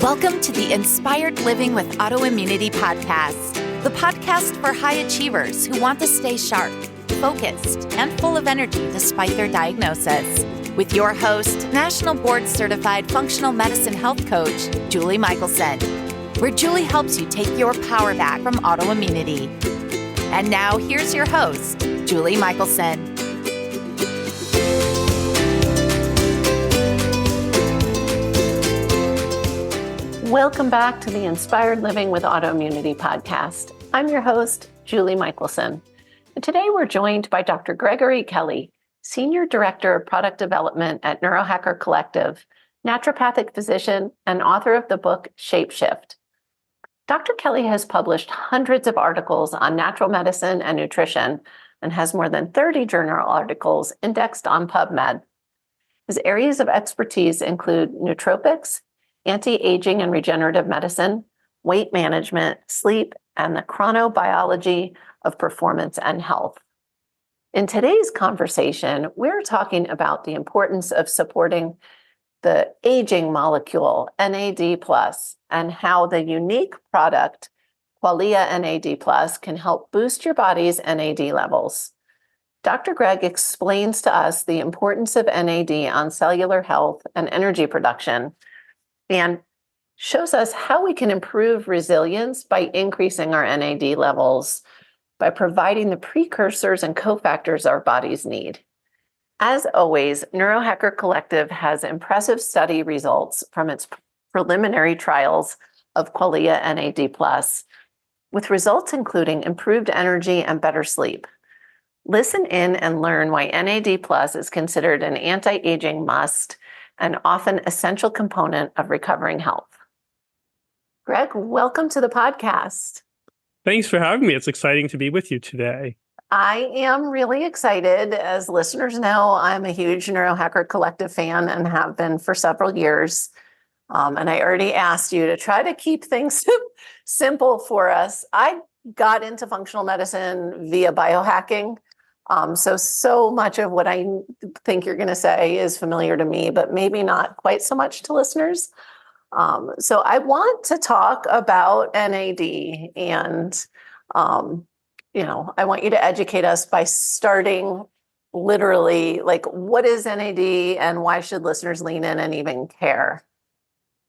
Welcome to the Inspired Living with Autoimmunity podcast, the podcast for high achievers who want to stay sharp, focused, and full of energy despite their diagnosis. With your host, National Board Certified Functional Medicine Health Coach, Julie Michelson, where Julie helps you take your power back from autoimmunity. And now here's your host, Julie Michelson. Welcome back to the Inspired Living with Autoimmunity podcast. I'm your host, Julie Michelson. And today we're joined by Dr. Gregory Kelly, Senior Director of Product Development at NeuroHacker Collective, naturopathic physician, and author of the book Shapeshift. Dr. Kelly has published hundreds of articles on natural medicine and nutrition and has more than 30 journal articles indexed on PubMed. His areas of expertise include nootropics, anti-aging and regenerative medicine, weight management, sleep, and the chronobiology of performance and health. In today's conversation, we're talking about the importance of supporting the aging molecule, NAD+, and how the unique product, Qualia NAD+, can help boost your body's NAD levels. Dr. Greg explains to us the importance of NAD on cellular health and energy production, and shows us how we can improve resilience by increasing our NAD levels by providing the precursors and cofactors our bodies need. As always, NeuroHacker Collective has impressive study results from its preliminary trials of Qualia NAD+, with results including improved energy and better sleep. Listen in and learn why NAD+ is considered an anti-aging must and often essential component of recovering health. Greg, welcome to the podcast. Thanks for having me. It's exciting to be with you today. I am really excited. As listeners know, I'm a huge NeuroHacker Collective fan and have been for several years. And I already asked you to try to keep things simple for us. I got into functional medicine via biohacking. So much of what I think you're going to say is familiar to me, but maybe not quite so much to listeners. So I want to talk about NAD and, I want you to educate us by starting literally, like, what is NAD and why should listeners lean in and even care?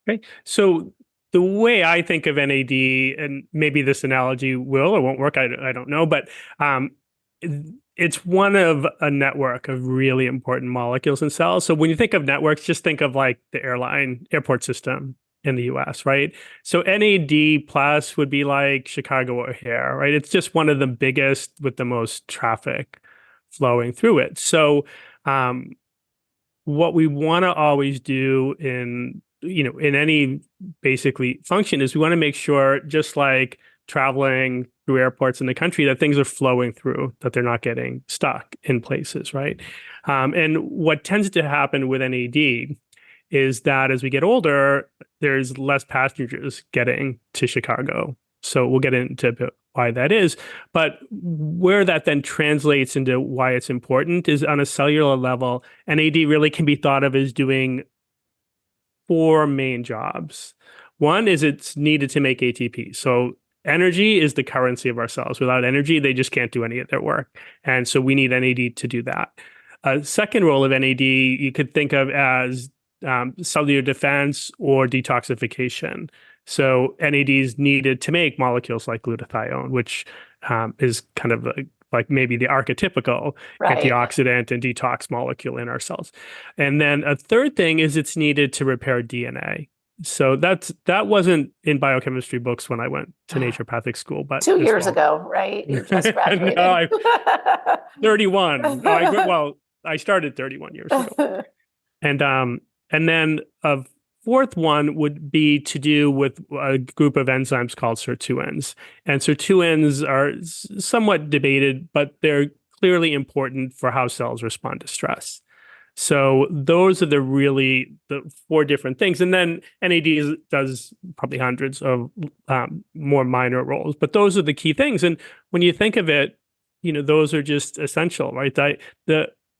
Okay. So the way I think of NAD, and maybe this analogy will or won't work, I don't know, but it's one of a network of really important molecules in cells. So when you think of networks, just think of like the airport system in the US, right? So NAD plus would be like Chicago O'Hare, right? It's just one of the biggest with the most traffic flowing through it. So what we want to always do in any basically function is we want to make sure, just like traveling through airports in the country, that things are flowing through, that they're not getting stuck in places, right? And what tends to happen with NAD is that as we get older, there's less passengers getting to Chicago. So we'll get into a bit why that is. But where that then translates into why it's important is on a cellular level, NAD really can be thought of as doing four main jobs. One is it's needed to make ATP. So energy is the currency of our cells. Without energy, they just can't do any of their work. And so we need NAD to do that. A second role of NAD you could think of as cellular defense or detoxification. So NAD is needed to make molecules like glutathione, which is kind of like maybe the archetypical antioxidant and detox molecule in our cells. And then a third thing is it's needed to repair DNA. So that wasn't in biochemistry books when I went to naturopathic school, but 2 years ago, right? You just graduated. No, 31. I started 31 years ago. And then a fourth one would be to do with a group of enzymes called sirtuins. And sirtuins are somewhat debated, but they're clearly important for how cells respond to stress. So those are the four different things. And then NAD does probably hundreds of more minor roles, but those are the key things. And when you think of it, those are just essential, right?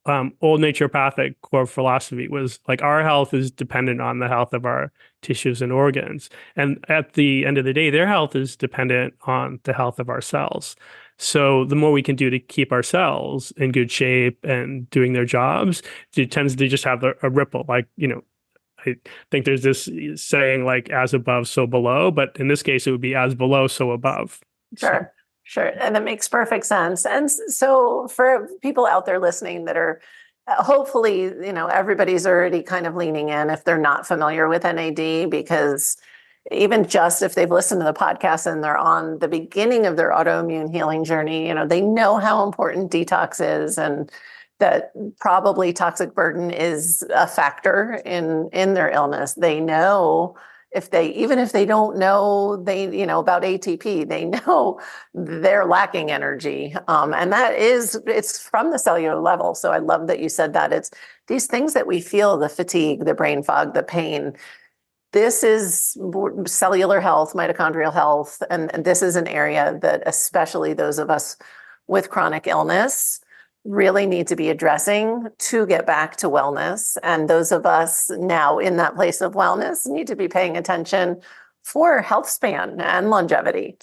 old naturopathic core philosophy was like our health is dependent on the health of our tissues and organs. And at the end of the day, their health is dependent on the health of our cells. So the more we can do to keep our cells in good shape and doing their jobs, it tends to just have a ripple. Like, I think there's this saying like as above, so below, but in this case, it would be as below, so above. Sure. Sure. And that makes perfect sense. And so for people out there listening that are hopefully, everybody's already kind of leaning in if they're not familiar with NAD, because even just if they've listened to the podcast and they're on the beginning of their autoimmune healing journey, they know how important detox is and that probably toxic burden is a factor in their illness. They know even if they don't know about ATP, they know they're lacking energy. And it's from the cellular level. So I love that you said that. It's these things that we feel, the fatigue, the brain fog, the pain. This is cellular health, mitochondrial health. And this is an area that especially those of us with chronic illness really need to be addressing to get back to wellness. And those of us now in that place of wellness need to be paying attention for health span and longevity.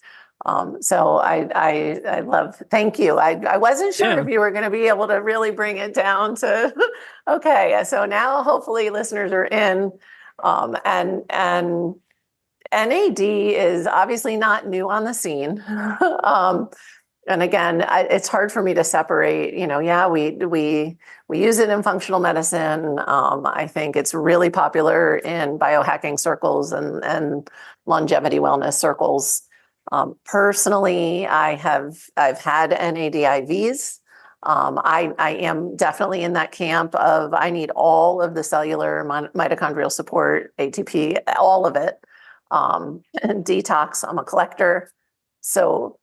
So I love, thank you. I wasn't sure if you were going to be able to really bring it down to, okay. So now hopefully listeners are in, and NAD is obviously not new on the scene. And again, it's hard for me to separate, we use it in functional medicine. I think it's really popular in biohacking circles and longevity wellness circles. Personally, I've had NAD IVs. I am definitely in that camp of I need all of the cellular mitochondrial support, ATP, all of it. And detox, I'm a collector. So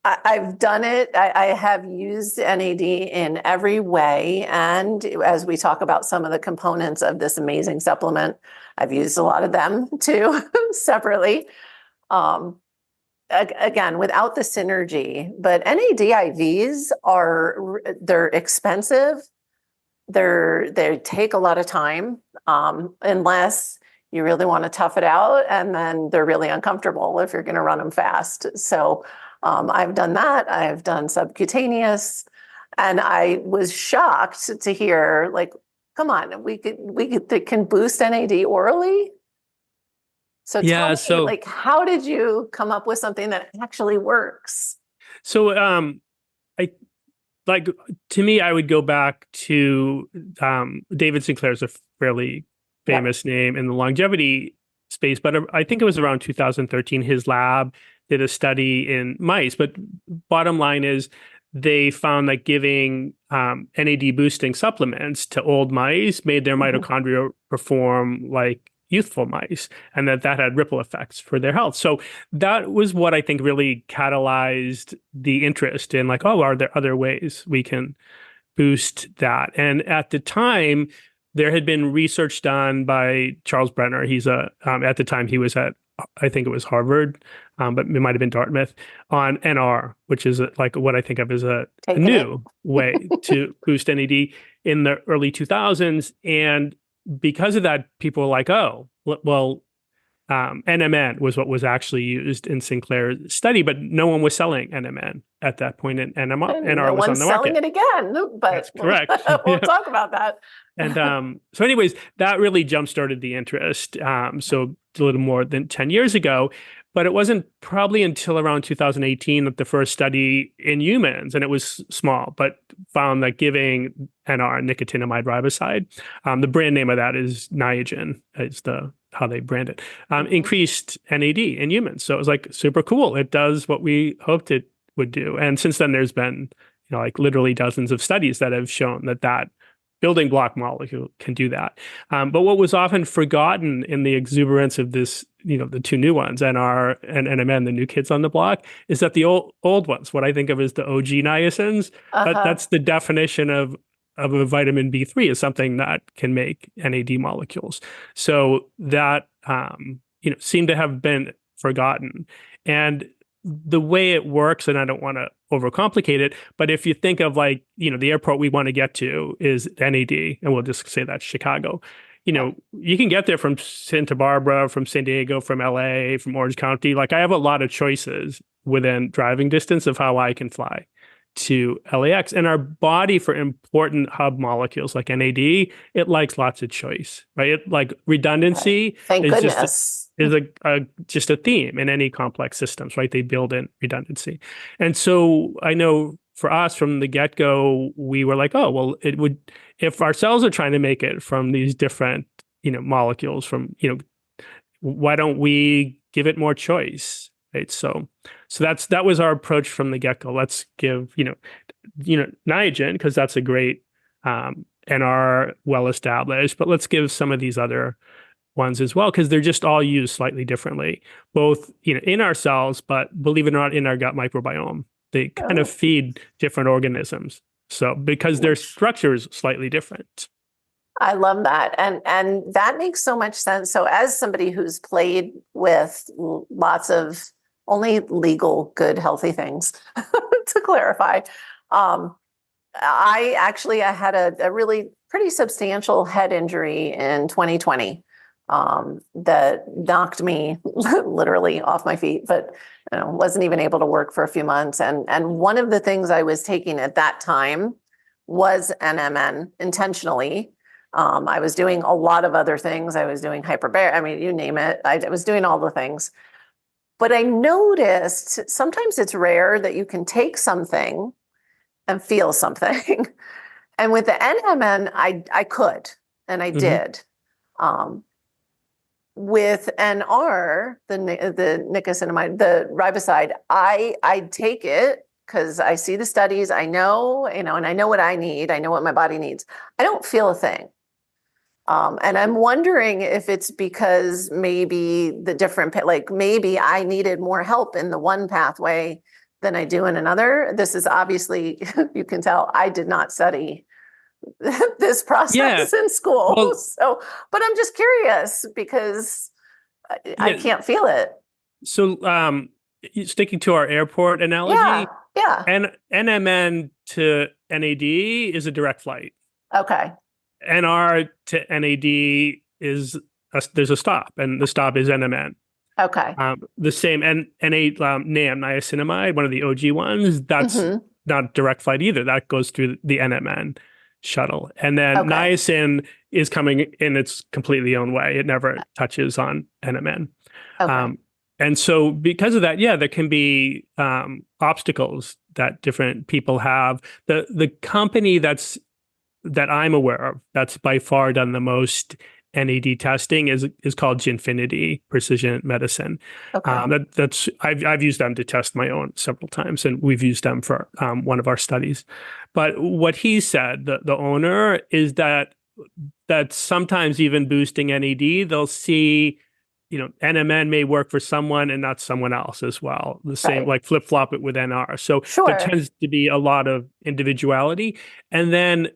I've done it. I have used NAD in every way. And as we talk about some of the components of this amazing supplement, I've used a lot of them too, separately. Again, without the synergy, but NAD IVs they're expensive. They take a lot of time, unless you really want to tough it out. And then they're really uncomfortable if you're going to run them fast. So I've done that. I've done subcutaneous, and I was shocked to hear, like, come on, we can boost NAD orally. So tell me, like, how did you come up with something that actually works? So, to me, I would go back to David Sinclair's a fairly famous name in the longevity space, but I think it was around 2013. His lab did a study in mice, but bottom line is they found that giving NAD boosting supplements to old mice made their mitochondria perform like youthful mice, and that had ripple effects for their health. So that was what I think really catalyzed the interest in, like, oh, are there other ways we can boost that? And at the time, there had been research done by Charles Brenner. He's at the time he was at, I think it was Harvard, but it might have been Dartmouth, on NR, which is like what I think of as a new way to boost NAD in the early 2000s. And because of that, people were like, oh, well, NMN was what was actually used in Sinclair's study, but no one was selling NMN at that point, and NR was on the market. Selling it again, but that's correct. We'll talk about that. And so anyways, that really jump-started the interest. So a little more than 10 years ago, but it wasn't probably until around 2018 that the first study in humans, and it was small, but found that giving NR, nicotinamide riboside, the brand name of that is Niagen, is how they brand it, increased NAD in humans. So it was like super cool. It does what we hoped it would do. And since then, there's been like literally dozens of studies that have shown that building block molecule can do that. But what was often forgotten in the exuberance of this, the two new ones, NR and NMN, the new kids on the block, is that the old ones, what I think of as the OG niacins, that's the definition of a vitamin B3, is something that can make NAD molecules. So that, seemed to have been forgotten. And the way it works, and I don't want to overcomplicate it, but if you think of like, the airport we want to get to is NAD, and we'll just say that's Chicago. You can get there from Santa Barbara, from San Diego, from LA, from Orange County. Like I have a lot of choices within driving distance of how I can fly to LAX. And our body, for important hub molecules like NAD, it likes lots of choice, right? It like redundancy Right. Thank is goodness. just a theme in any complex systems, right? They build in redundancy. And so I know for us from the get-go, we were like, oh, well, it would, if our cells are trying to make it from these different, molecules from, why don't we give it more choice? Right. So that was our approach from the get-go. Let's give, Niagen, because that's a great NR well-established, but let's give some of these other ones as well, because they're just all used slightly differently, both, in our cells, but believe it or not, in our gut microbiome. They kind of feed different organisms. So because their structure is slightly different. I love that. And that makes so much sense. So as somebody who's played with lots of only legal, good, healthy things, to clarify, I had a really pretty substantial head injury in 2020 that knocked me literally off my feet, but wasn't even able to work for a few months. And one of the things I was taking at that time was NMN intentionally. I was doing a lot of other things. I was doing hyperbaric, you name it. I was doing all the things. But I noticed sometimes it's rare that you can take something and feel something. And with the NMN, I could, and I did. With NR, the nicotinamide, the riboside, I take it because I see the studies, I know, and I know what I need. I know what my body needs. I don't feel a thing. And I'm wondering if it's because maybe maybe I needed more help in the one pathway than I do in another. This is obviously, you can tell, I did not study this process in school. Well, but I'm just curious because I can't feel it. So, sticking to our airport analogy, NMN to NAD is a direct flight. Okay. NR to NAD there's a stop, and the stop is NMN. Okay. The same NAD, NAM, niacinamide, one of the OG ones, that's not direct flight either. That goes through the NMN shuttle. And then niacin is coming in its completely own way. It never touches on NMN. Okay. And so because of that, there can be obstacles that different people have. The company that I'm aware of that's by far done the most NAD testing is called Ginfinity Precision Medicine. Okay. I've used them to test my own several times, and we've used them for one of our studies. But what he said, the owner, is that sometimes even boosting NAD, they'll see, NMN may work for someone and not someone else as well. The same, like flip-flop it with NR. So there tends to be a lot of individuality. And then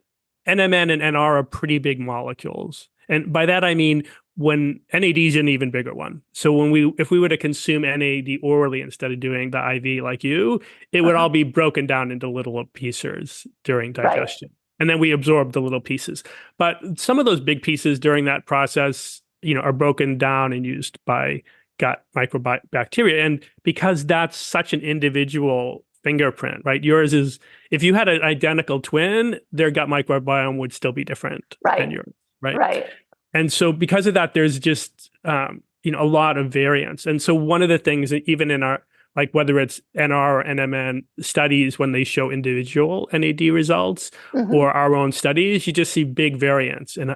NMN and NR are pretty big molecules. And by that, I mean, when NAD is an even bigger one. So if we were to consume NAD orally instead of doing the IV like you, it would all be broken down into little pieces during digestion. And then we absorb the little pieces. But some of those big pieces during that process, are broken down and used by gut microbacteria. And because that's such an individual fingerprint, right? Yours is, if you had an identical twin, their gut microbiome would still be different than yours, right? Right. And so because of that, there's just, a lot of variance. And so one of the things that even in our, like whether it's NR or NMN studies, when they show individual NAD results or our own studies, you just see big variance in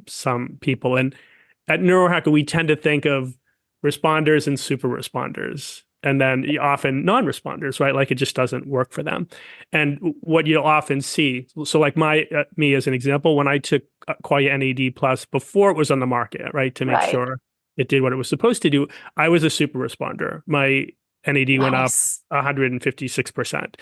some people. And at NeuroHacker, we tend to think of responders and super responders, and then often non-responders, right? Like it just doesn't work for them. And what you'll often see, so like me as an example, when I took Qualia NAD Plus before it was on the market, right, to make sure it did what it was supposed to do, I was a super responder. My NAD went up 156%.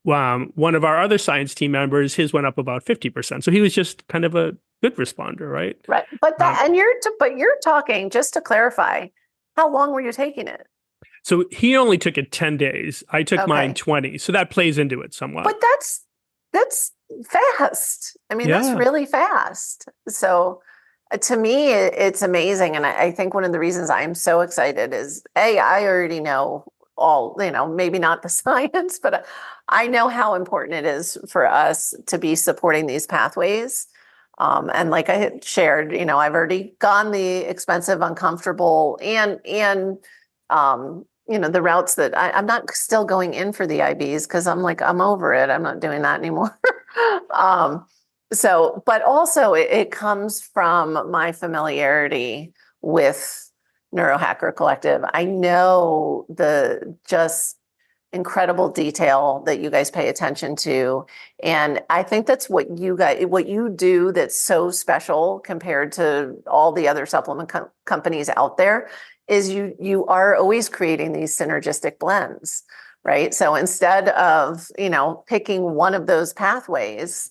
One of our other science team members, his went up about 50%. So he was just kind of a good responder, right? Right. But you're talking, just to clarify, how long were you taking it? So he only took it 10 days. I took mine Okay. 20. So that plays into it somewhat. But that's fast. I mean, that's Yeah. really fast. So to me, it's amazing. And I think one of the reasons I'm so excited is I already know all, maybe not the science, but I know how important it is for us to be supporting these pathways. And like I had shared, I've already gone the expensive, uncomfortable, and the routes that I'm not still going in for the IBs because I'm over it. I'm not doing that anymore. um, but also it comes from my familiarity with NeuroHacker Collective. I know the just incredible detail that you guys pay attention to. And I think that's what you do that's so special compared to all the other supplement companies out there is you are always creating these synergistic blends, right? So instead of, picking one of those pathways,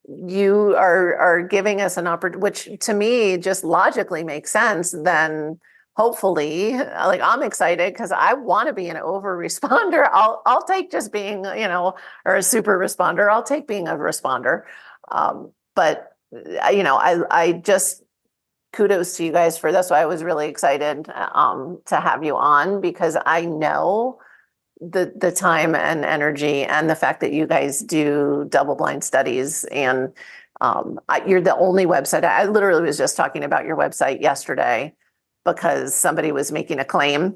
you are giving us an opportunity, which to me just logically makes sense. Then hopefully, like I'm excited because I want to be an over responder. I'll take just being, or a super responder. I'll take being a responder. But I just kudos to you guys for this. So I was really excited to have you on because I know the time and energy and the fact that you guys do double blind studies and you're the only website. I literally was just talking about your website yesterday because somebody was making a claim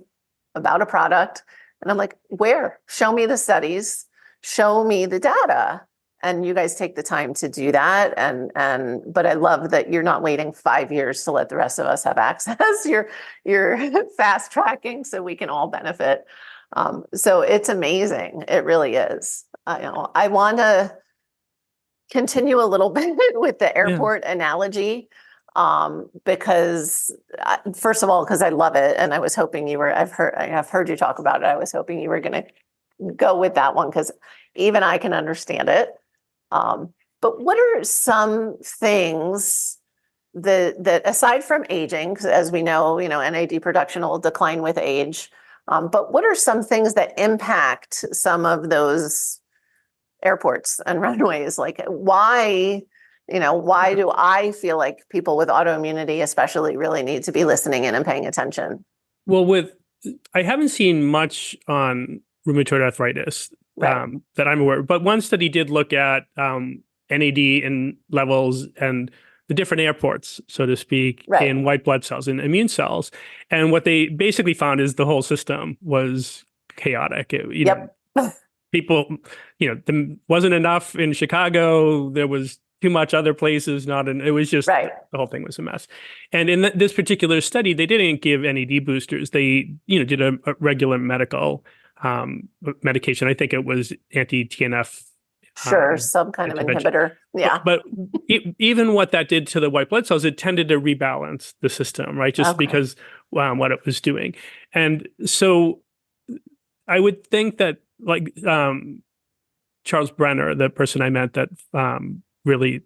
about a product and I'm like, where? Show me the studies, show me the data. And you guys take the time to do that. But I love that you're not waiting 5 years to let the rest of us have access. You're fast tracking so we can all benefit. So it's amazing. It really is. I want to continue a little bit with the airport analogy because first of all, because I love it. And I was hoping I have heard you talk about it. I was hoping you were going to go with that one because even I can understand it. But what are some things that aside from aging, because as we know, NAD production will decline with age. But what are some things that impact some of those airports and runways? Like why do I feel like people with autoimmunity especially really need to be listening in and paying attention? Well, I haven't seen much on rheumatoid arthritis Right. that I'm aware of, but one study did look at NAD in levels and the different airports, so to speak, Right. in white blood cells and immune cells. And what they basically found is the whole system was chaotic. Yep. People, there wasn't enough in Chicago. There was too much other places. It was just, Right. the whole thing was a mess. And in this particular study, they didn't give NAD boosters. They, did a regular medical medication. I think it was anti-TNF. Sure, some kind of inhibitor. Yeah. But even what that did to the white blood cells, it tended to rebalance the system, right? Just because what it was doing. And so I would think that like Charles Brenner, the person I met that really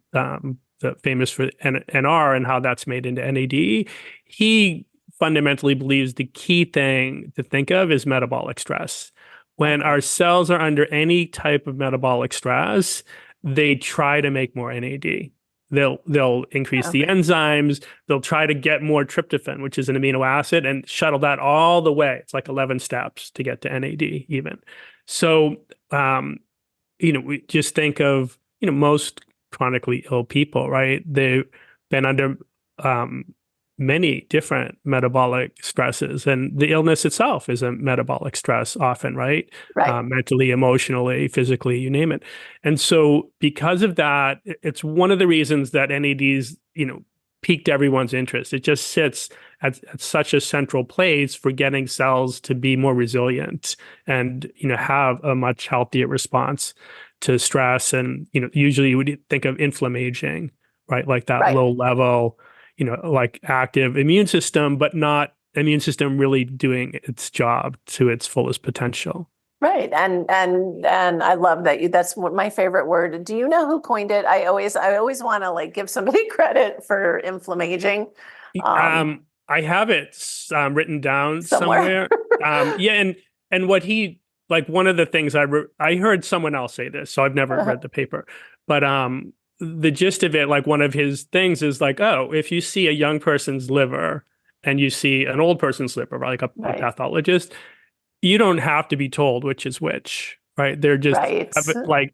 famous for NR and how that's made into NAD, he fundamentally believes the key thing to think of is metabolic stress. When our cells are under any type of metabolic stress, they try to make more NAD. They'll increase the enzymes. They'll try to get more tryptophan, which is an amino acid, and shuttle that all the way. It's like 11 steps to get to NAD even. So, we just think of, most chronically ill people, right? They've been under many different metabolic stresses, and the illness itself is a metabolic stress often, right? Right. Mentally, emotionally, physically, you name it. And so because of that, it's one of the reasons that NADs, piqued everyone's interest. It just sits at such a central place for getting cells to be more resilient and, have a much healthier response to stress. And, usually you would think of inflammaging, right? Like that low level, like active immune system, but not immune system really doing its job to its fullest potential. Right. And I love that that's my favorite word. Do you know who coined it? I always want to give somebody credit for inflammaging. I have it written down Somewhere. somewhere. Yeah, and what he like one of the things I heard someone else say this, so I've never read the paper, but the gist of it, like one of his things is like, oh, if you see a young person's liver and you see an old person's liver, like a Right. pathologist, you don't have to be told which is which, right? They're just Right. like,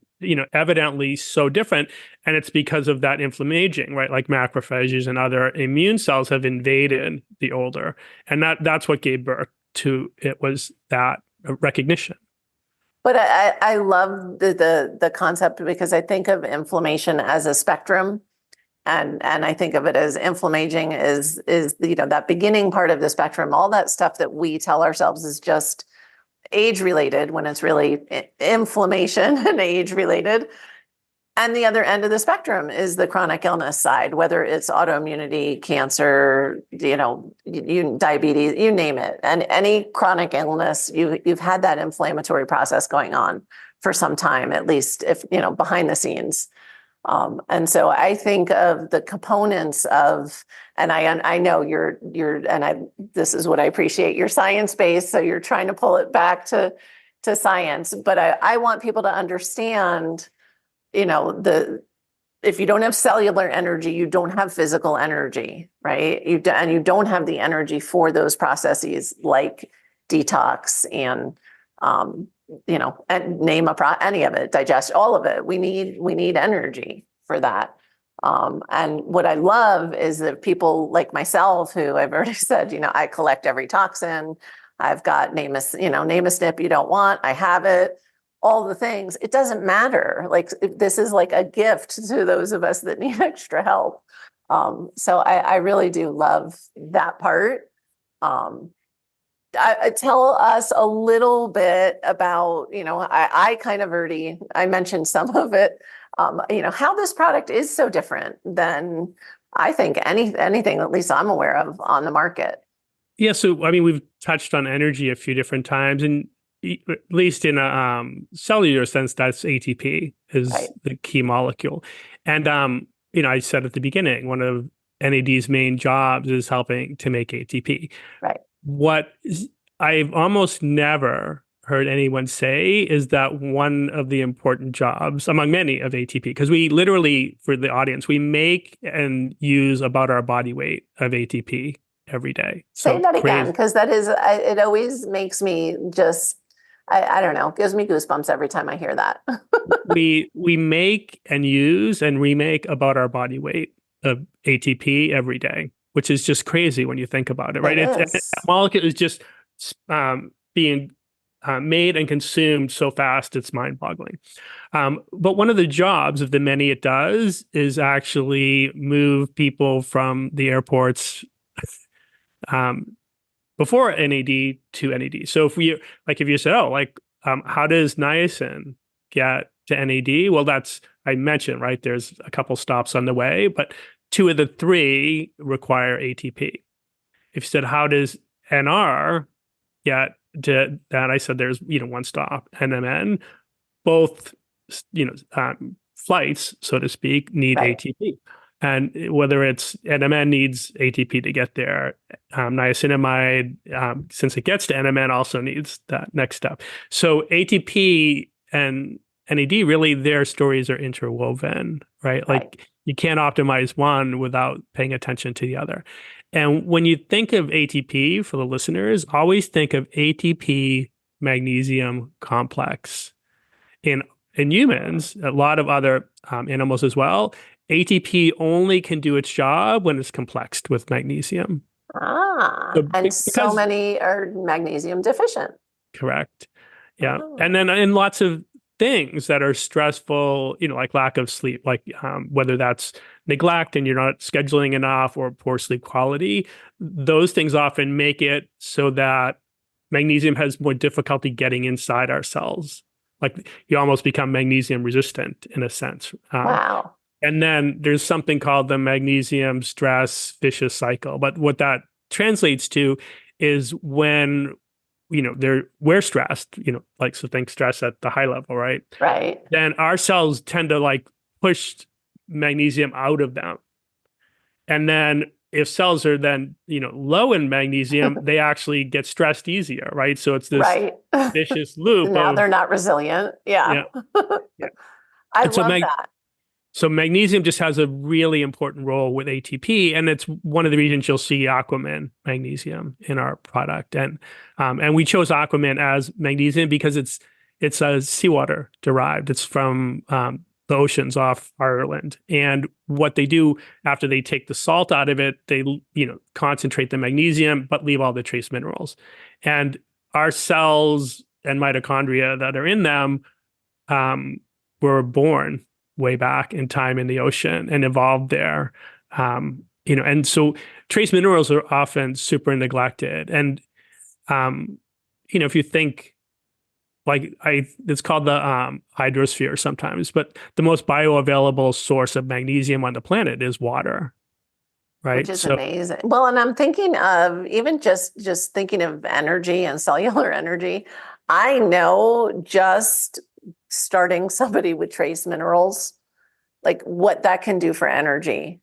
evidently so different. And it's because of that inflammation, right? Like macrophages and other immune cells have invaded the older. And that's what gave birth to it, was that recognition. But I love the concept, because I think of inflammation as a spectrum. And I think of it as inflammation is that beginning part of the spectrum. All that stuff that we tell ourselves is just age related, when it's really inflammation and age related. And the other end of the spectrum is the chronic illness side, whether it's autoimmunity, cancer, diabetes, you name it. And any chronic illness, you've had that inflammatory process going on for some time, at least, if behind the scenes. And so I think of the components of, and I know this is what I appreciate, you're science-based, so you're trying to pull it back to science. But I want people to understand, if you don't have cellular energy, you don't have physical energy, right? And you don't have the energy for those processes like detox and, and name any of it, digest, all of it. We need energy for that. And what I love is that people like myself, who I've already said, I collect every toxin. I've got name a SNP you don't want. I have it. All the things. It doesn't matter. Like, this is like a gift to those of us that need extra help. So I really do love that part. Tell us a little bit about, I kind of already, I mentioned some of it, how this product is so different than I think anything, at least I'm aware of, on the market. Yeah. So, I mean, we've touched on energy a few different times, and at least in a cellular sense, that's ATP is Right. the key molecule. And, I said at the beginning, one of NAD's main jobs is helping to make ATP. Right. What I've almost never heard anyone say is that one of the important jobs among many of ATP, because we literally, for the audience, we make and use about our body weight of ATP every day. Say that again, because that is, it always makes me just, I don't know, gives me goosebumps every time I hear that. we make and use and remake about our body weight of ATP every day, which is just crazy when you think about it, right? That molecule is just being made and consumed so fast, it's mind-boggling. But one of the jobs of the many it does is actually move people from the airports before NAD to NAD. So if you said, how does niacin get to NAD? Well, I mentioned, right? There's a couple stops on the way, but 2 of the 3 require ATP. If you said, how does NR get to that? I said, there's, 1 stop, NMN. Both, flights, so to speak, need ATP. And whether it's NMN needs ATP to get there, niacinamide, since it gets to NMN, also needs that next step. So ATP and NAD, really, their stories are interwoven, right? Like, you can't optimize one without paying attention to the other. And when you think of ATP, for the listeners, always think of ATP magnesium complex. In humans, a lot of other animals as well, ATP only can do its job when it's complexed with magnesium. So many are magnesium deficient. Correct. Yeah. And then in lots of things that are stressful, like lack of sleep, like whether that's neglect and you're not scheduling enough or poor sleep quality, those things often make it so that magnesium has more difficulty getting inside our cells. Like, you almost become magnesium resistant in a sense. Wow. And then there's something called the magnesium stress vicious cycle. But what that translates to is when, we're stressed, so think stress at the high level, right? Right. Then our cells tend to push magnesium out of them. And then if cells are then, low in magnesium, they actually get stressed easier, right? So it's this Right. vicious loop Now of, they're not resilient. Yeah. yeah, yeah. I And so love that. so magnesium just has a really important role with ATP, and it's one of the reasons you'll see Aquamin magnesium in our product. And we chose Aquamin as magnesium because it's a seawater derived. It's from the oceans off Ireland. And what they do after they take the salt out of it, they concentrate the magnesium but leave all the trace minerals. And our cells and mitochondria that are in them were born way back in time in the ocean and evolved there. And so trace minerals are often super neglected. And, if you think it's called the hydrosphere sometimes, but the most bioavailable source of magnesium on the planet is water, right? Which is amazing. Well, and I'm thinking of even just thinking of energy and cellular energy. I know just starting somebody with trace minerals, like what that can do for energy,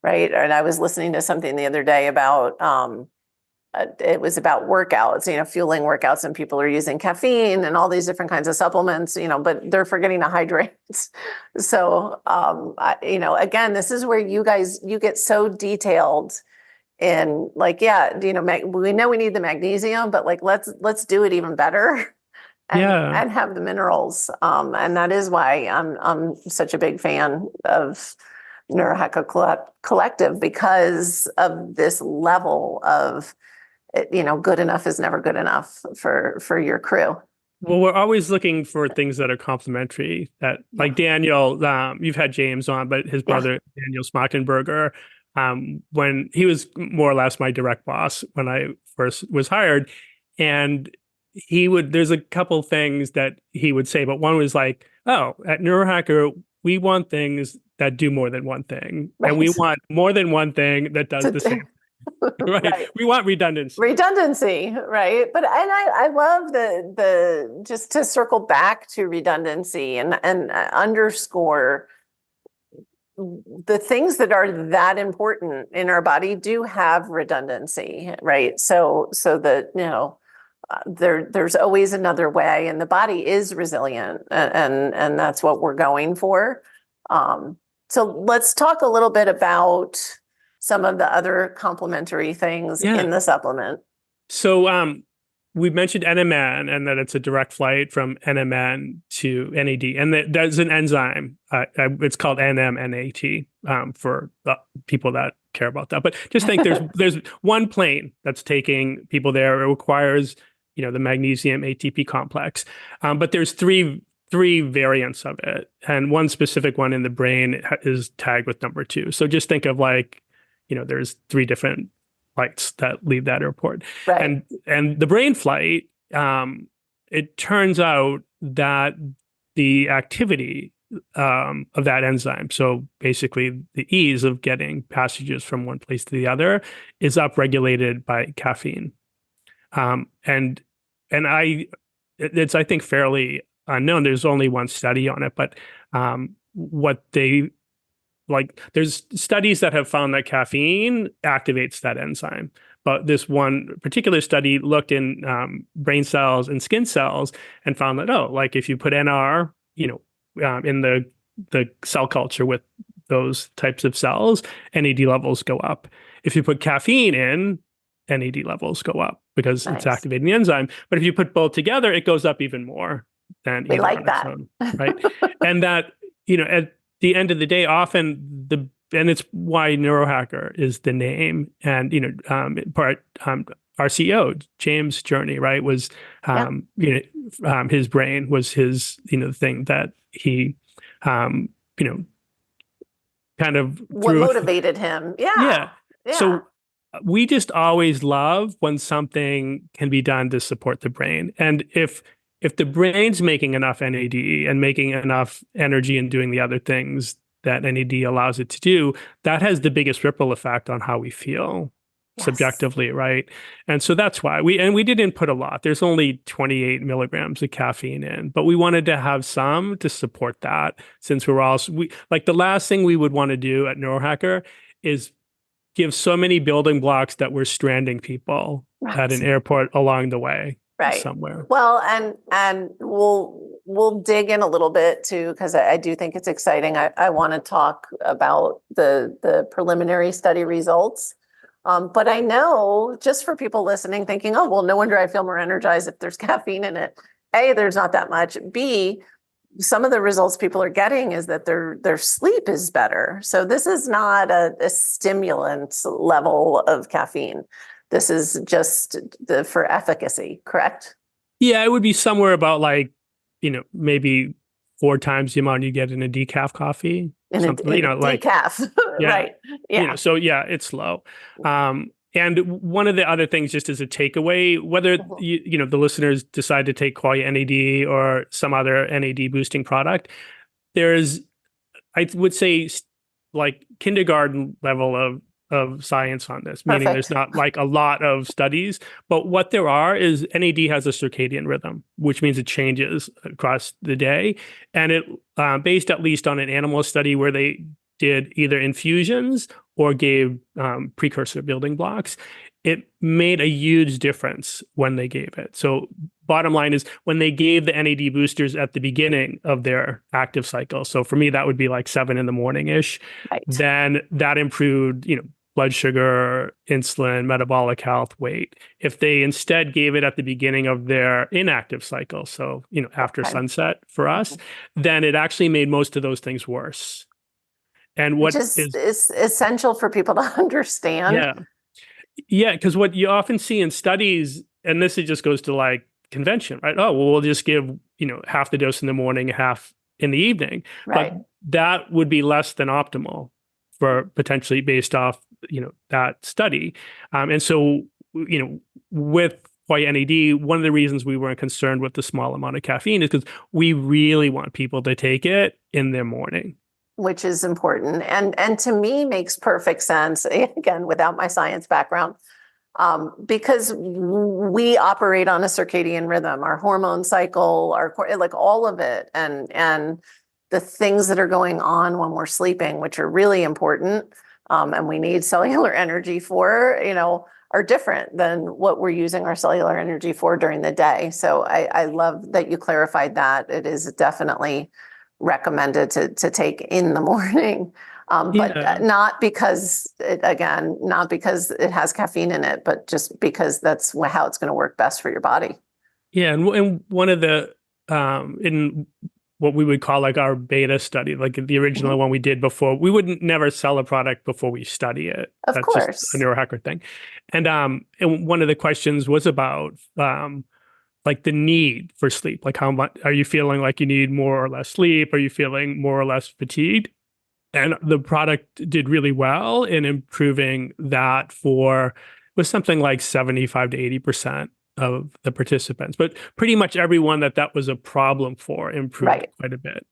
right? And I was listening to something the other day about it was about workouts, fueling workouts, and people are using caffeine and all these different kinds of supplements, but they're forgetting to hydrate. So, again, this is where you get so detailed in like, we know we need the magnesium, but like, let's do it even better. And have the minerals. And that is why I'm such a big fan of NeuroHacker Collective, because of this level of, good enough is never good enough for your crew. Well, we're always looking for things that are complementary. That, like Daniel, you've had James on, but his brother Daniel Smockenberger, when he was more or less my direct boss when I first was hired, and there's a couple things that he would say, but one was like, oh, at NeuroHacker, we want things that do more than one thing. Right. And we want more than one thing that does the same. Right. We want redundancy. Right. But I love the just to circle back to redundancy and underscore the things that are that important in our body do have redundancy, right? So that, there's always another way, and the body is resilient, and that's what we're going for. So let's talk a little bit about some of the other complementary things in the supplement. So we mentioned NMN, and that it's a direct flight from NMN to NAD, and there's an enzyme. It's called NMNAT for the people that care about that. But just think there's one plane that's taking people there. It requires the magnesium ATP complex, but there's three variants of it, and one specific one in the brain is tagged with number 2. So just think of there's 3 different flights that leave that airport. Right. And the brain flight, it turns out that the activity of that enzyme, so basically the ease of getting passages from one place to the other, is upregulated by caffeine. It's I think fairly unknown. There's only one study on it, but there's studies that have found that caffeine activates that enzyme. But this one particular study looked in brain cells and skin cells and found that, if you put NR, in the cell culture with those types of cells, NAD levels go up. If you put caffeine in, NAD levels go up because it's activating the enzyme. But if you put both together, it goes up even more than we like that, right? And that at the end of the day, often and it's why NeuroHacker is the name, and our CEO James' journey, right, was his brain was his thing that he kind of what motivated him. Yeah. So we just always love when something can be done to support the brain. And if the brain's making enough NAD and making enough energy and doing the other things that NAD allows it to do, that has the biggest ripple effect on how we feel subjectively, right? And so that's why we didn't put a lot. There's only 28 milligrams of caffeine in, but we wanted to have some to support that, since the last thing we would want to do at NeuroHacker is give so many building blocks that we're stranding people at an airport along the way somewhere. Well, and we'll dig in a little bit too, because I do think it's exciting. I want to talk about the preliminary study results. But I know, just for people listening thinking, oh, well, no wonder I feel more energized if there's caffeine in it. A, there's not that much. B, some of the results people are getting is that their sleep is better. So this is not a stimulant level of caffeine. This is just for efficacy, correct? Yeah, it would be somewhere about like, maybe 4 times the amount you get in a decaf coffee. In a decaf, yeah, right? Yeah. So yeah, it's low. And one of the other things, just as a takeaway, whether the listeners decide to take Qualia NAD or some other NAD boosting product, there's, I would say, like kindergarten level of science on this, meaning there's not like a lot of studies, but what there are is NAD has a circadian rhythm, which means it changes across the day. And it based at least on an animal study where they did either infusions or gave precursor building blocks, it made a huge difference when they gave it. So bottom line is, when they gave the NAD boosters at the beginning of their active cycle, so for me, that would be like 7 in the morning-ish, then that improved, blood sugar, insulin, metabolic health, weight. If they instead gave it at the beginning of their inactive cycle, so, after sunset for us, then it actually made most of those things worse. And what is essential for people to understand. Yeah, because what you often see in studies, and this just goes to like convention, right? Oh, well, we'll just give, half the dose in the morning, half in the evening. Right. But that would be less than optimal for potentially based off, that study. And so, with Qualia NAD, one of the reasons we weren't concerned with the small amount of caffeine is because we really want people to take it in their morning. Which is important. And to me makes perfect sense, again, without my science background, because we operate on a circadian rhythm, our hormone cycle, like all of it, and the things that are going on when we're sleeping, which are really important, and we need cellular energy for, are different than what we're using our cellular energy for during the day. So I love that you clarified that. It is definitely recommended to take in the morning, but not because not because it has caffeine in it, but just because that's how it's going to work best for your body. Yeah, and one of the in what we would call like our beta study, like the original one we did before, we wouldn't never sell a product before we study it. That's course, just a NeuroHacker thing. And one of the questions was about like the need for sleep. Like, how much are you feeling like you need more or less sleep? Are you feeling more or less fatigued? And the product did really well in improving that with something like 75 to 80% of the participants. But pretty much everyone that was a problem for improved quite a bit.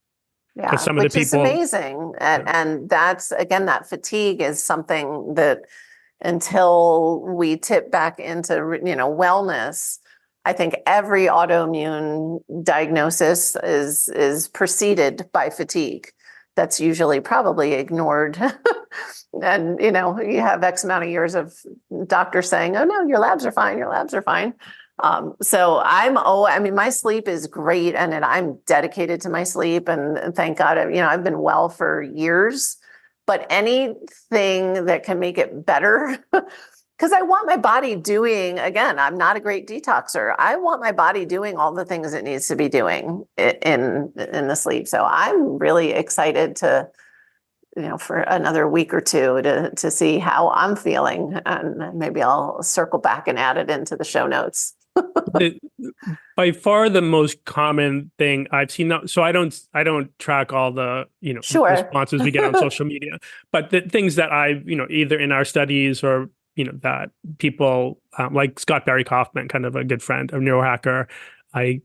Yeah, some of which the people, is amazing. And that's, again, that fatigue is something that until we tip back into, wellness, I think every autoimmune diagnosis is preceded by fatigue. That's usually probably ignored. And, you have X amount of years of doctors saying, oh, no, your labs are fine. Your labs are fine. So my sleep is great, and I'm dedicated to my sleep, and thank God, I've been well for years, but anything that can make it better, because I want my body doing, again, I'm not a great detoxer. I want my body doing all the things it needs to be doing in the sleep. So I'm really excited to, for another week or two to see how I'm feeling, and maybe I'll circle back and add it into the show notes. By far the most common thing I've seen, so I don't track all the responses we get on social media, but the things that I've either in our studies or that people like Scott Barry Kaufman, kind of a good friend of NeuroHacker, I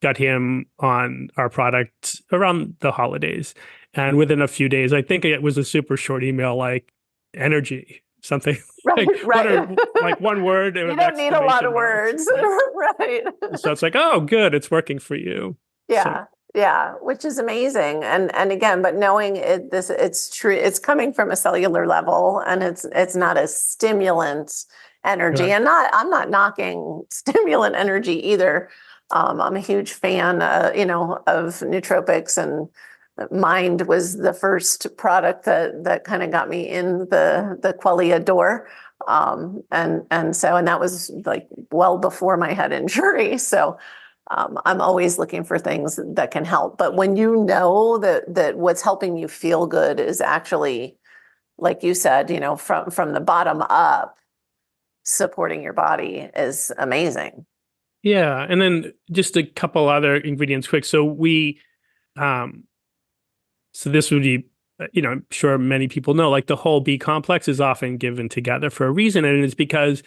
got him on our product around the holidays, and within a few days, I think it was a super short email like energy. Something right. like one word. You don't need a lot of words. Right. So it's like, oh, good, it's working for you. Yeah. Yeah, which is amazing. And again, but knowing it's true, it's coming from a cellular level, and it's not a stimulant energy. Correct. And I'm not knocking stimulant energy either. I'm a huge fan, of nootropics, and Mind was the first product that kind of got me in the Quellia door. And that was like well before my head injury. So I'm always looking for things that can help. But when you know that what's helping you feel good is actually, like you said, from the bottom up, supporting your body is amazing. Yeah, and then just a couple other ingredients quick. Um, so this would be, I'm sure many people know, like the whole B complex is often given together for a reason, and it's because,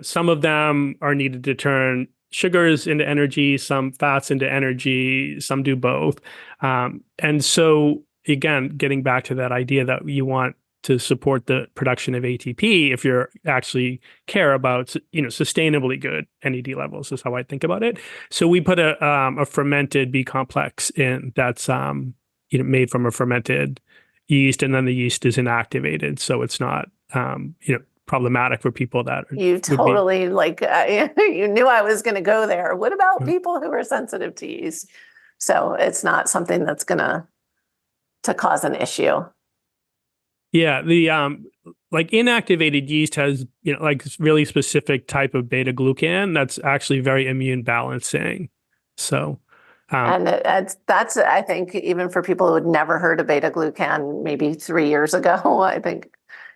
some of them are needed to turn sugars into energy, some fats into energy, some do both. And so again, getting back to that idea that you want to support the production of ATP, if you're actually care about, sustainably good NAD levels, is how I think about it. So we put a fermented B complex in that's made from a fermented yeast, and then the yeast is inactivated, so it's not problematic for people that You totally you knew I was going to go there. What about people who are sensitive to yeast? So it's not something that's going to cause an issue. Yeah, the like inactivated yeast has like really specific type of beta glucan that's actually very immune balancing. So and that's I think even for people who had never heard of beta glucan maybe 3 years ago, I think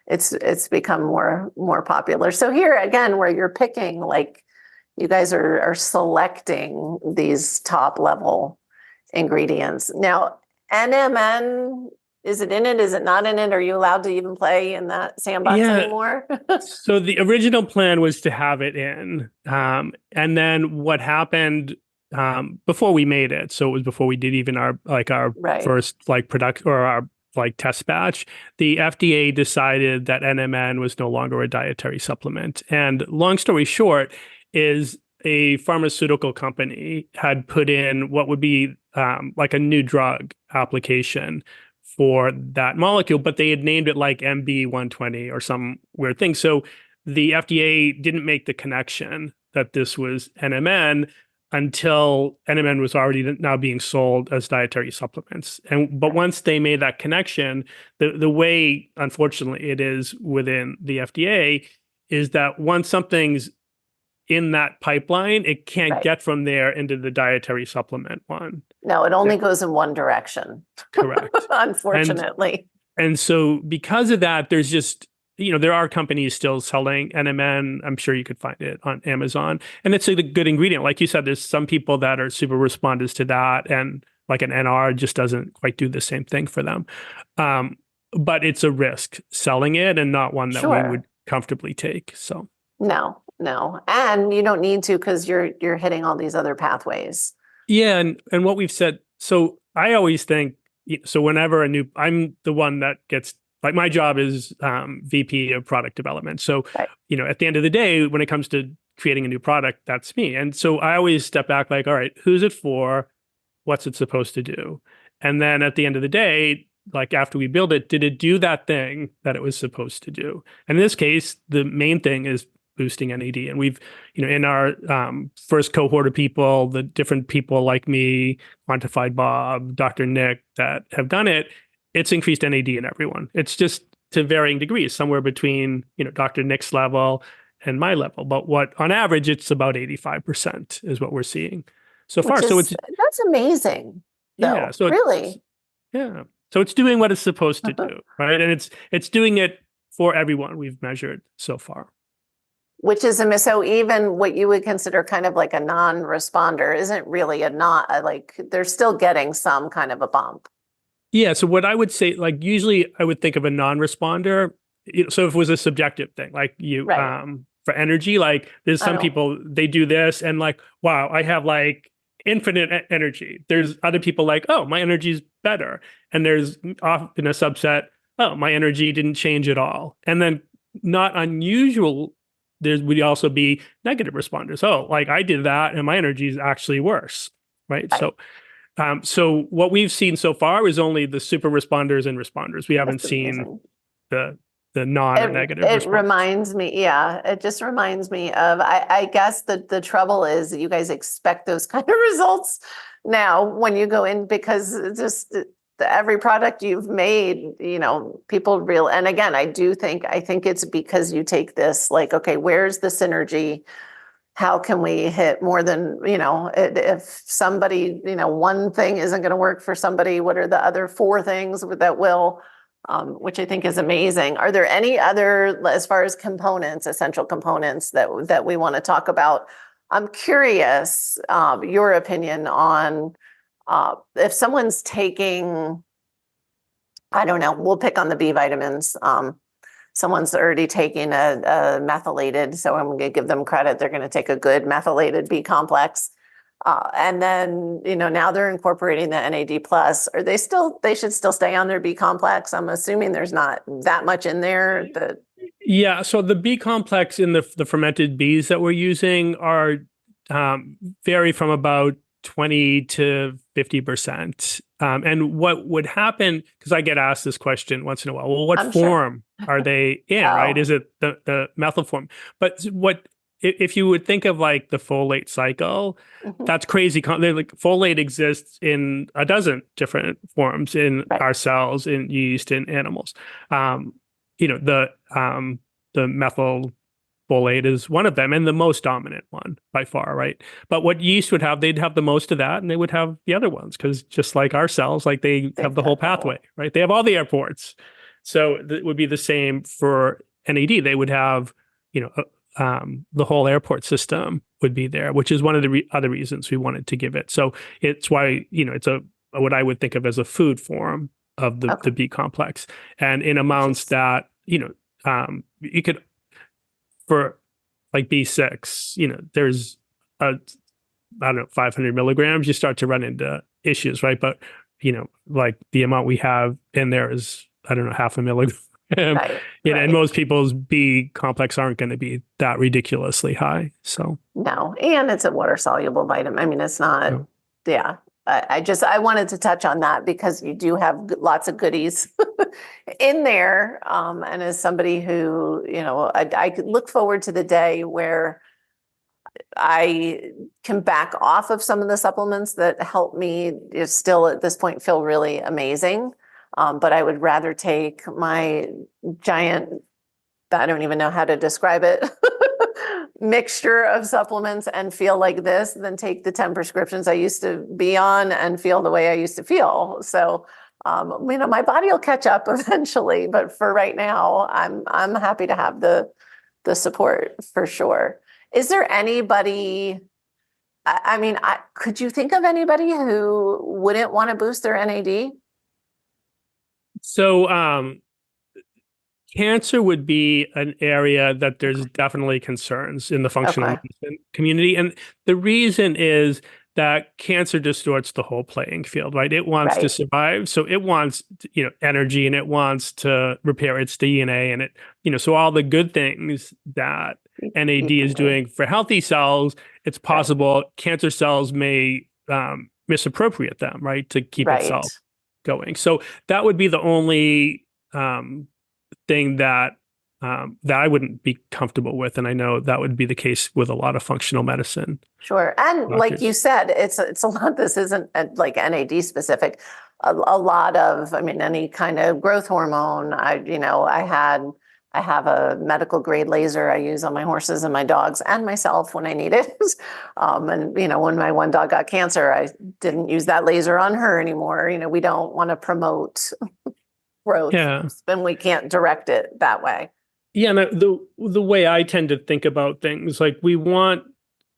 it's become more popular. So here again, where you're picking, like you guys are selecting these top level ingredients. Now, NMN, is it in it? Is it not in it? Are you allowed to even play in that sandbox anymore? So the original plan was to have it in, and then what happened before we made it. So it was before we did even our Right. first product or our test batch. The FDA decided that NMN was no longer a dietary supplement. And long story short, is a pharmaceutical company had put in what would be like a new drug application for that molecule, but they had named it like MB120 or some weird thing. So the FDA didn't make the connection that this was NMN until NMN was already now being sold as dietary supplements. But once they made that connection, the way, unfortunately, it is within the FDA is that once something's in that pipeline, it can't get from there into the dietary supplement one. No, it only goes in one direction. Correct. Unfortunately. And so because of that, there's just, there are companies still selling NMN. I'm sure you could find it on Amazon. And it's a good ingredient. Like you said, there's some people that are super responders to that. And like an NR just doesn't quite do the same thing for them. But it's a risk selling it, and not one that we would comfortably take. So no. And you don't need to, because you're hitting all these other pathways. Yeah. And what we've said, so I always think, so whenever I'm the one that gets, like my job is VP of product development. So, at the end of the day, when it comes to creating a new product, that's me. And so I always step back like, all right, who's it for? What's it supposed to do? And then at the end of the day, like after we build it, did it do that thing that it was supposed to do? And in this case, the main thing is boosting NAD. And we've, in our first cohort of people, the different people like me, Quantified Bob, Dr. Nick, that have done it, it's increased NAD in everyone. It's just to varying degrees, somewhere between, Dr. Nick's level and my level. But on average, it's about 85% is what we're seeing so far. That's amazing. Yeah. So really. Yeah. So it's doing what it's supposed to do, right? And it's doing it for everyone we've measured so far. Which is so even what you would consider kind of like a non-responder isn't really they're still getting some kind of a bump. Yeah. So what I would say, like usually I would think of a non-responder. So if it was a subjective thing, like for energy, like there's some people, they do this and like, wow, I have like infinite energy. There's other people like, oh, my energy is better. And there's often a subset, oh, my energy didn't change at all. And then not unusual, there would also be negative responders. Oh, like I did that and my energy is actually worse, right? So So what we've seen so far is only the super responders and responders. We haven't That's seen amazing. the non or negative It responders. reminds me, yeah, it just reminds me of, I guess the trouble is that you guys expect those kind of results now when you go in, because it's just every product you've made, people and again, I think it's because you take this like, okay, where's the synergy? How can we hit more than, if somebody, one thing isn't going to work for somebody, what are the other four things that will, which I think is amazing. Are there any other, as far as components, essential components that we want to talk about? I'm curious, your opinion on if someone's taking, I don't know, we'll pick on the B vitamins. Someone's already taking a methylated, so I'm going to give them credit. They're going to take a good methylated B complex. And then, now they're incorporating the NAD plus. They should still stay on their B complex. I'm assuming there's not that much in there. Yeah. So the B complex in the fermented Bs that we're using are vary from about 20 to 50%. And what would happen, because I get asked this question once in a while, well, what form are they in, right? Is it the methyl form? But if you would think of like the folate cycle, that's crazy. Like folate exists in a dozen different forms in our cells, in yeast, in animals. The methyl folate is one of them and the most dominant one by far, right? But what yeast would have, they'd have the most of that, and they would have the other ones, because just like our cells, like they have the whole pathway, right? They have all the airports. So it would be the same for NAD. They would have, the whole airport system would be there, which is one of the other reasons we wanted to give it. So it's why, it's what I would think of as a food form of the B complex, and in amounts that, you could, for like B6, there's I don't know, 500 milligrams, you start to run into issues, right? But, like the amount we have in there is, I don't know, half a milligram. And most people's B complex aren't going to be that ridiculously high. So no, and it's a water soluble vitamin. I mean, it's not, yeah. I wanted to touch on that because you do have lots of goodies in there. And as somebody who, I could look forward to the day where I can back off of some of the supplements that help me still at this point feel really amazing. But I would rather take my giant, I don't even know how to describe it, mixture of supplements and feel like this than take the 10 prescriptions I used to be on and feel the way I used to feel. So, my body will catch up eventually, but for right now, I'm happy to have the support for sure. Is there anybody, could you think of anybody who wouldn't want to boost their NAD? So, cancer would be an area that there's definitely concerns in the functional medicine community. And the reason is that cancer distorts the whole playing field, right? It wants to survive. So it wants, energy, and it wants to repair its DNA. And it, so all the good things that NAD is doing for healthy cells, it's possible cancer cells may misappropriate them, right? To keep itself going. So that would be the only thing that I wouldn't be comfortable with, and I know that would be the case with a lot of functional medicine. Sure, and doctors. Like you said, it's a lot. This isn't like NAD specific. A lot of, any kind of growth hormone. I have a medical grade laser I use on my horses and my dogs and myself when I need it. And when my one dog got cancer, I didn't use that laser on her anymore. We don't want to promote growth, and we can't direct it that way. Yeah, and the way I tend to think about things, like we want,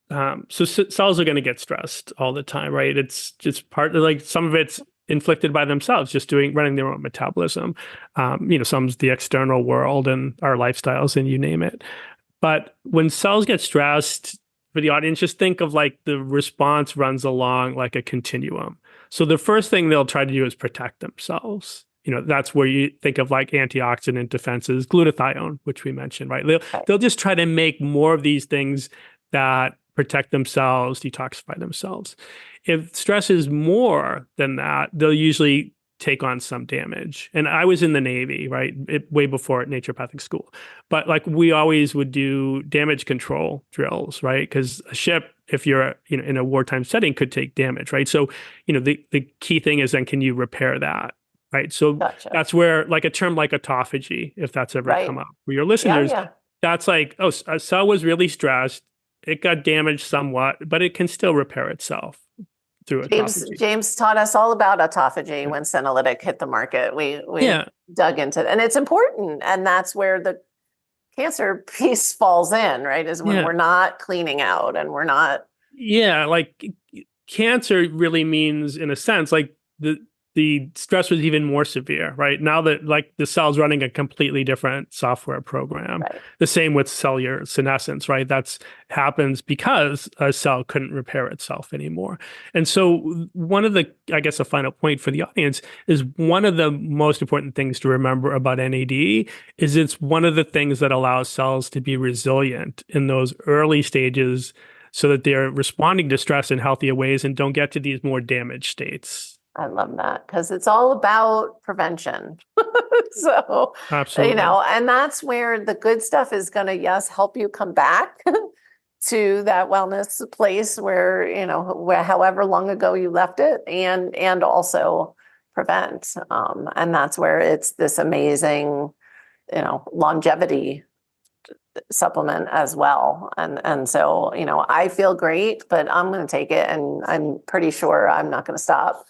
so cells are going to get stressed all the time, right? It's just part of, like, some of it's inflicted by themselves, just running their own metabolism. Some's the external world and our lifestyles, and you name it. But when cells get stressed, for the audience, just think of like the response runs along like a continuum. So the first thing they'll try to do is protect themselves. That's where you think of like antioxidant defenses, glutathione, which we mentioned, right? They'll just try to make more of these things that protect themselves, detoxify themselves. If stress is more than that, they'll usually take on some damage. And I was in the Navy, right? Way before naturopathic school. But like we always would do damage control drills, right? Because a ship, if you're in a wartime setting, could take damage, right? So, the key thing is then can you repair that? Right. So Gotcha. that's where like a term like autophagy, if that's ever come up for your listeners, that's like, oh, a cell was really stressed. It got damaged somewhat, but it can still repair itself through autophagy. James taught us all about autophagy when Senolytic hit the market. We dug into it, and it's important. And that's where the cancer piece falls in, right? Is when we're not cleaning out and we're not. Yeah, like cancer really means, in a sense, like the stress was even more severe, right? Now that like the cell's running a completely different software program. Right. The same with cellular senescence, right? That's happens because a cell couldn't repair itself anymore. And so one of the, I guess, a final point for the audience is one of the most important things to remember about NAD is it's one of the things that allows cells to be resilient in those early stages so that they're responding to stress in healthier ways and don't get to these more damaged states. I love that because it's all about prevention. So, absolutely, and that's where the good stuff is going to, help you come back to that wellness place where, where however long ago you left it and also prevent. And that's where it's this amazing, longevity supplement as well. And so, I feel great, but I'm going to take it and I'm pretty sure I'm not going to stop.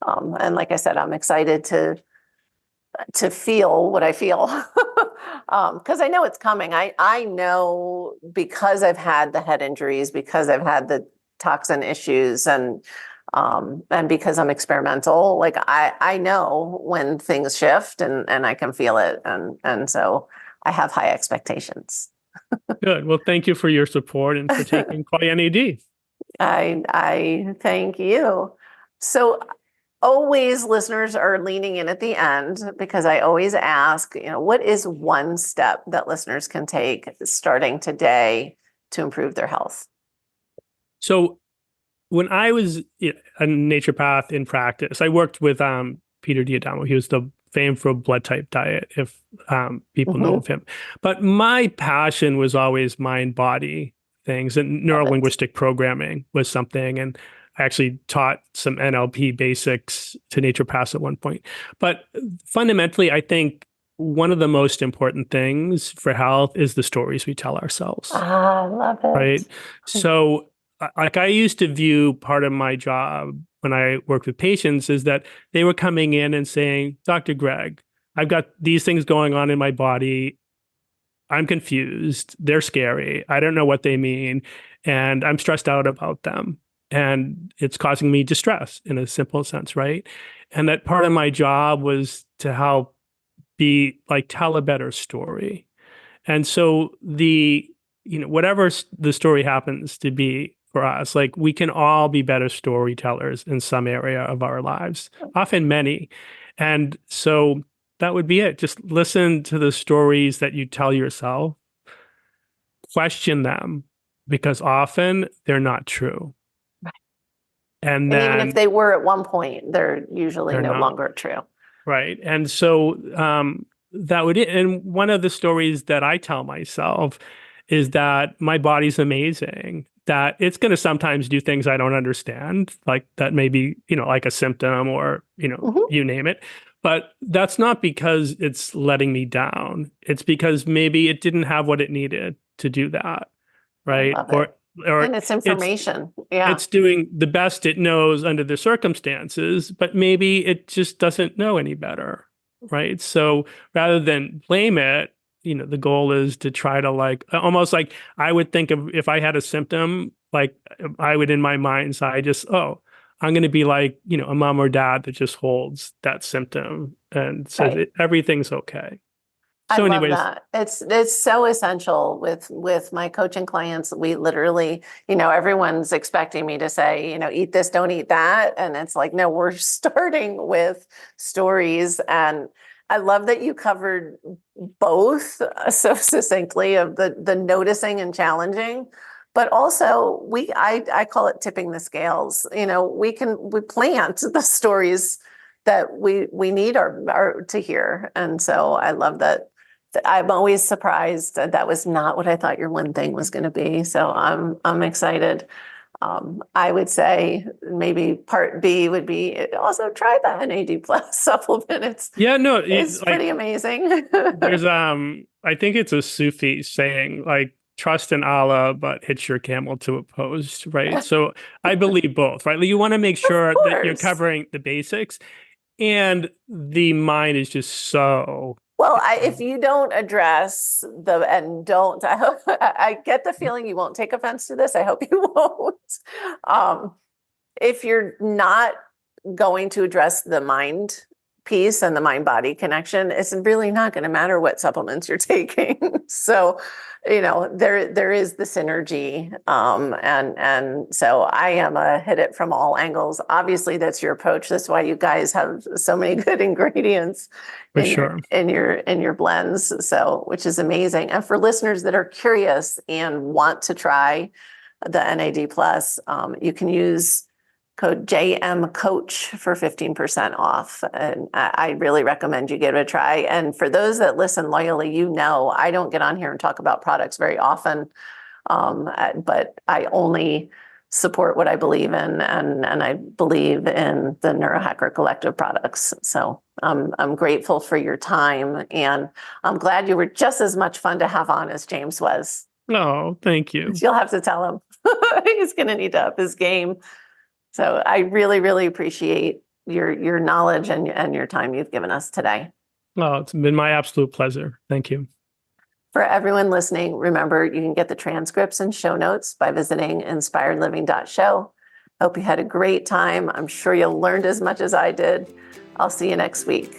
And like I said, I'm excited to feel what I feel because I know it's coming. I know because I've had the head injuries, because I've had the toxin issues, and because I'm experimental. Like I know when things shift, and I can feel it, and so I have high expectations. Good. Well, thank you for your support and for taking Quality NAD. I thank you. So. Always listeners are leaning in at the end because I always ask, what is one step that listeners can take starting today to improve their health? So when I was a naturopath in practice, I worked with Peter Diadamo. He was the famed for blood type diet, if people know of him. But my passion was always mind-body things, and neuro-linguistic programming was something. And I actually taught some NLP basics to naturopaths at one point. But fundamentally, I think one of the most important things for health is the stories we tell ourselves. I love it. Right? So like I used to view part of my job when I worked with patients is that they were coming in and saying, Dr. Greg, I've got these things going on in my body. I'm confused. They're scary. I don't know what they mean. And I'm stressed out about them. And it's causing me distress in a simple sense, right? And that part of my job was to help tell a better story. And so whatever the story happens to be for us, like we can all be better storytellers in some area of our lives, often many. And so that would be it. Just listen to the stories that you tell yourself, question them, because often they're not true. And then, even if they were at one point, they're usually no longer true. Right. And so that would, and one of the stories that I tell myself is that my body's amazing, that it's going to sometimes do things I don't understand, like that may be, like a symptom or, you name it. But that's not because it's letting me down. It's because maybe it didn't have what it needed to do that. Right. Or and it's information. It's doing the best it knows under the circumstances, but maybe it just doesn't know any better, right? So rather than blame it, the goal is to try to almost like I would think of if I had a symptom, like I would in my mind's eye I'm going to be like, a mom or dad that just holds that symptom and says everything's okay. So I love that. It's so essential with my coaching clients. We literally, everyone's expecting me to say, eat this, don't eat that. And it's like, no, we're starting with stories. And I love that you covered both so succinctly of the noticing and challenging, But also I call it tipping the scales. We plant the stories that we need our to hear. And so I love that. I'm always surprised that was not what I thought your one thing was going to be. So I'm excited. I would say maybe part B would be also try the NAD plus supplement. It's pretty amazing. There's I think it's a Sufi saying, like, trust in Allah, but hitch your camel to a post, right? So I believe both, right? You want to make sure that you're covering the basics, and the mind is just so. Well, if you don't address I get the feeling you won't take offense to this. I hope you won't. If you're not going to address the mind piece and the mind-body connection, it's really not going to matter what supplements you're taking. So, there is the synergy. And so I am a hit it from all angles. Obviously, that's your approach. That's why you guys have so many good ingredients in your blends. So, which is amazing. And for listeners that are curious and want to try the NAD plus, you can use code JMCoach for 15% off. And I really recommend you give it a try. And for those that listen loyally, I don't get on here and talk about products very often, but I only support what I believe in, and I believe in the NeuroHacker Collective products. So I'm grateful for your time, and I'm glad you were just as much fun to have on as James was. Oh, thank you. You'll have to tell him. He's going to need to up his game. So I really, really appreciate your knowledge and your time you've given us today. Well, it's been my absolute pleasure. Thank you. For everyone listening, remember you can get the transcripts and show notes by visiting inspiredliving.show. Hope you had a great time. I'm sure you learned as much as I did. I'll see you next week.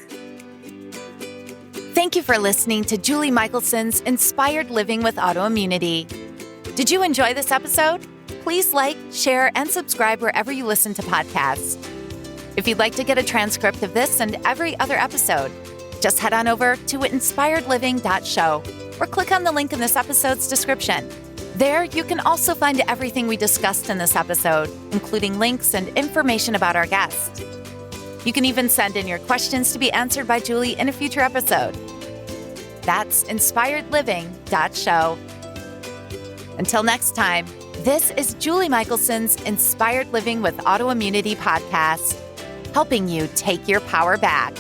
Thank you for listening to Julie Michelson's Inspired Living with Autoimmunity. Did you enjoy this episode? Please like, share, and subscribe wherever you listen to podcasts. If you'd like to get a transcript of this and every other episode, just head on over to inspiredliving.show or click on the link in this episode's description. There, you can also find everything we discussed in this episode, including links and information about our guest. You can even send in your questions to be answered by Julie in a future episode. That's inspiredliving.show. Until next time, this is Julie Michelson's Inspired Living with Autoimmunity podcast, helping you take your power back.